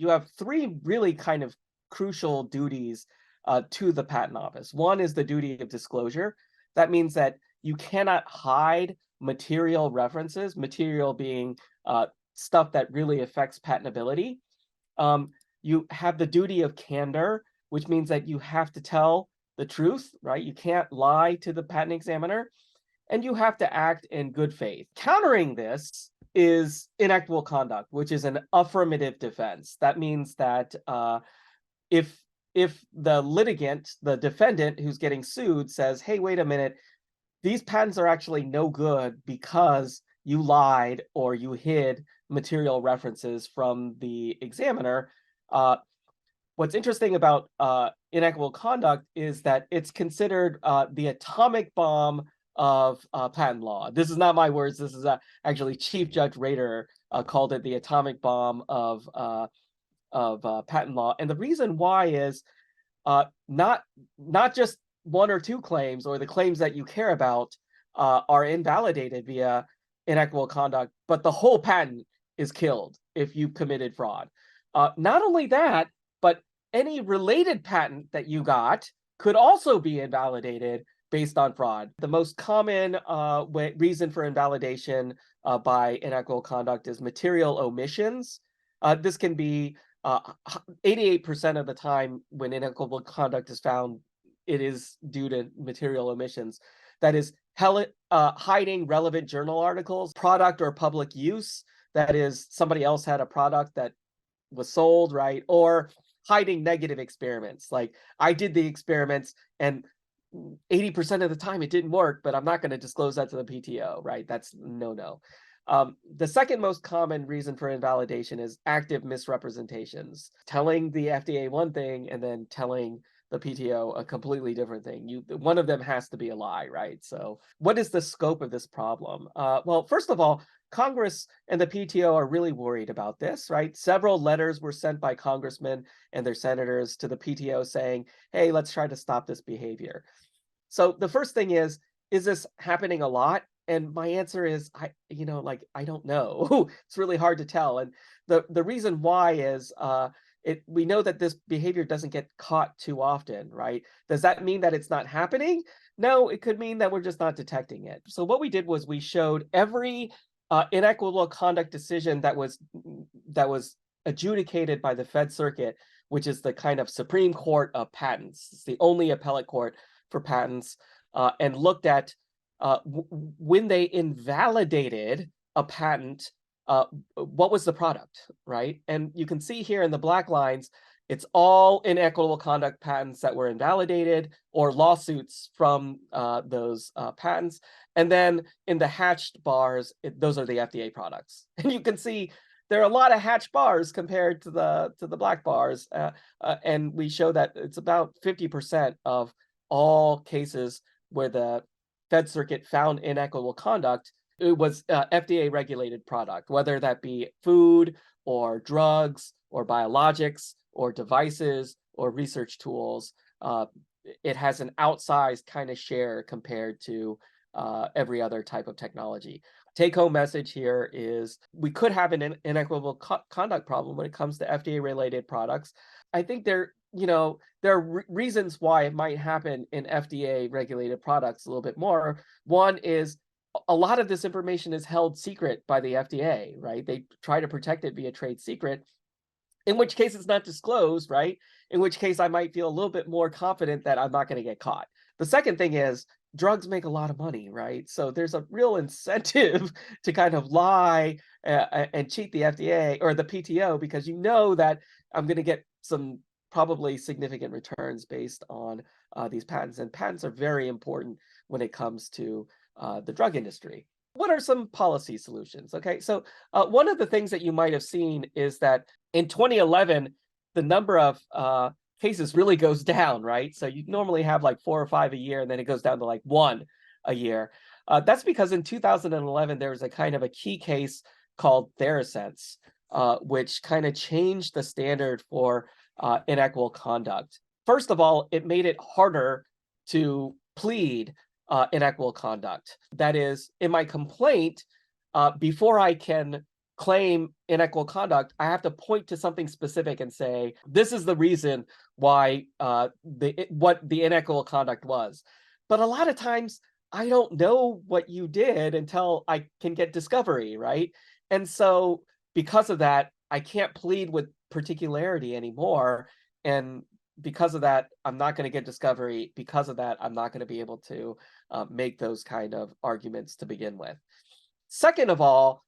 you have three really kind of crucial duties to the patent office. One is the duty of disclosure. That means that you cannot hide material references, material being stuff that really affects patentability. You have the duty of candor, which means that you have to tell the truth, right? You can't lie to the patent examiner, and you have to act in good faith. Countering this is inequitable conduct, which is an affirmative defense. That means that if the litigant, the defendant who's getting sued says, hey, wait a minute, these patents are actually no good because you lied or you hid material references from the examiner. What's interesting about inequitable conduct is that it's considered the atomic bomb of patent law. This is not my words. This is actually Chief Judge Rader called it the atomic bomb of patent law. And the reason why is not just one or two claims or the claims that you care about are invalidated via inequitable conduct, but the whole patent is killed if you committed fraud. Not only that, but any related patent that you got could also be invalidated based on fraud. The most common reason for invalidation by inequitable conduct is material omissions. This can be 88% of the time when inequitable conduct is found, it is due to material omissions. That is hiding relevant journal articles, product or public use. That is, somebody else had a product that was sold, right? Or hiding negative experiments. Like, I did the experiments and 80% of the time it didn't work, but I'm not going to disclose that to the PTO, right? That's no. The second most common reason for invalidation is active misrepresentations, telling the FDA one thing and then telling the PTO a completely different thing. One of them has to be a lie, right? So what is the scope of this problem? Well, first of all, Congress and the PTO are really worried about this, right? Several letters were sent by congressmen and their senators to the PTO saying, hey, let's try to stop this behavior. So the first thing is this happening a lot? And my answer is, I don't know. It's really hard to tell. And the reason why is we know that this behavior doesn't get caught too often, right? Does that mean that it's not happening? No, it could mean that we're just not detecting it. So what we did was we showed every inequitable conduct decision that was adjudicated by the Fed Circuit, which is the kind of Supreme Court of patents. It's the only appellate court for patents, and looked at when they invalidated a patent, what was the product, right? And you can see here in the black lines, it's all inequitable conduct patents that were invalidated or lawsuits from those patents. And then in the hatched bars, those are the FDA products. And you can see there are a lot of hatched bars compared to the black bars. And we show that it's about 50% of all cases where the Fed Circuit found inequitable conduct, it was FDA-regulated product, whether that be food or drugs or biologics or devices or research tools. It has an outsized kind of share compared to every other type of technology. Take-home message here is we could have an inequitable conduct problem when it comes to FDA-related products. I think there are reasons why it might happen in FDA-regulated products a little bit more. One is a lot of this information is held secret by the FDA, right? They try to protect it via trade secret, in which case it's not disclosed, right? In which case I might feel a little bit more confident that I'm not going to get caught. The second thing is drugs make a lot of money, right? So there's a real incentive to kind of lie and cheat the FDA or the PTO, because you know that I'm going to get some probably significant returns based on these patents. And patents are very important when it comes to the drug industry. What are some policy solutions? Okay, so one of the things that you might have seen is that in 2011, the number of cases really goes down, right? So you normally have like 4 or 5 a year, and then it goes down to like 1 a year. That's because in 2011, there was a kind of a key case called Theracense, which kind of changed the standard for inequitable conduct. First of all, it made it harder to plead inequitable conduct. That is, in my complaint, before I can claim inequitable conduct, I have to point to something specific and say, this is the reason why what the inequitable conduct was. But a lot of times I don't know what you did until I can get discovery, right? And so because of that, I can't plead with particularity anymore. And because of that, I'm not going to get discovery. Because of that, I'm not going to be able to make those kind of arguments to begin with. Second of all,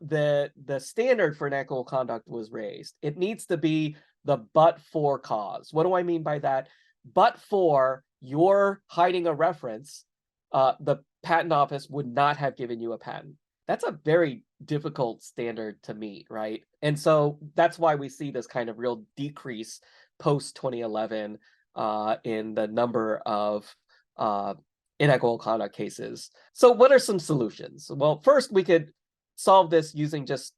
the standard for inequitable conduct was raised. It needs to be the but-for cause. What do I mean by that? But for your hiding a reference, the patent office would not have given you a patent. That's a very difficult standard to meet, right? And so that's why we see this kind of real decrease post 2011 in the number of inequitable conduct cases. So what are some solutions? Well, first we could solve this using just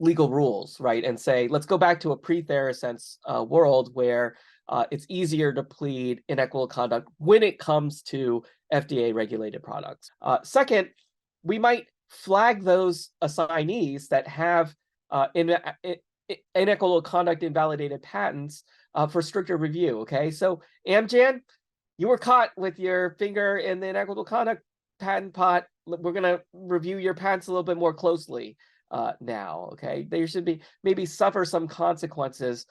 legal rules, right? And say, let's go back to a pre-Theracense world where it's easier to plead inequitable conduct when it comes to FDA-regulated products. Second, we might flag those assignees that have inequitable conduct invalidated patents for stricter review, okay? So Amgen, you were caught with your finger in the inequitable conduct patent pot. We're going to review your patents a little bit more closely now, okay? There should be maybe suffer some consequences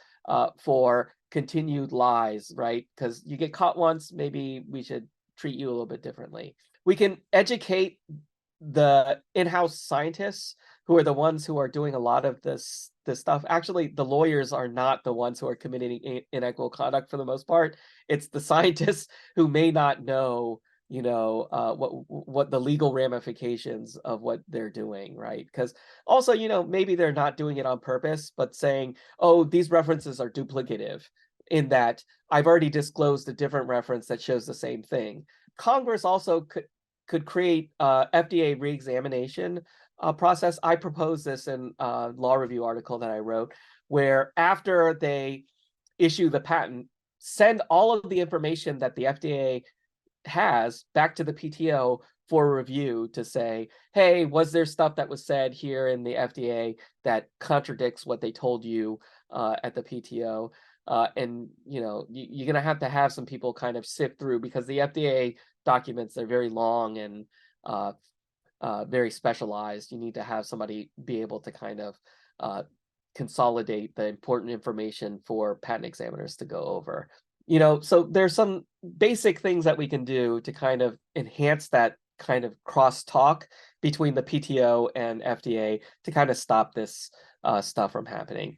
for continued lies, right? Because you get caught once, maybe we should treat you a little bit differently. We can educate the in-house scientists who are the ones who are doing a lot of this stuff. Actually, the lawyers are not the ones who are committing inequitable conduct for the most part. It's the scientists who may not know, what the legal ramifications of what they're doing, right? Because also, maybe they're not doing it on purpose, but saying, oh, these references are duplicative in that I've already disclosed a different reference that shows the same thing. Congress also could create FDA reexamination process. I proposed this in a law review article that I wrote, where after they issue the patent, send all of the information that the FDA has back to the PTO for review to say, hey, was there stuff that was said here in the FDA that contradicts what they told you at the PTO? And you're going to have some people kind of sift through, because the FDA documents are very long and very specialized. You need to have somebody be able to kind of consolidate the important information for patent examiners to go over. So there's some basic things that we can do to kind of enhance that kind of crosstalk between the PTO and FDA to kind of stop this stuff from happening.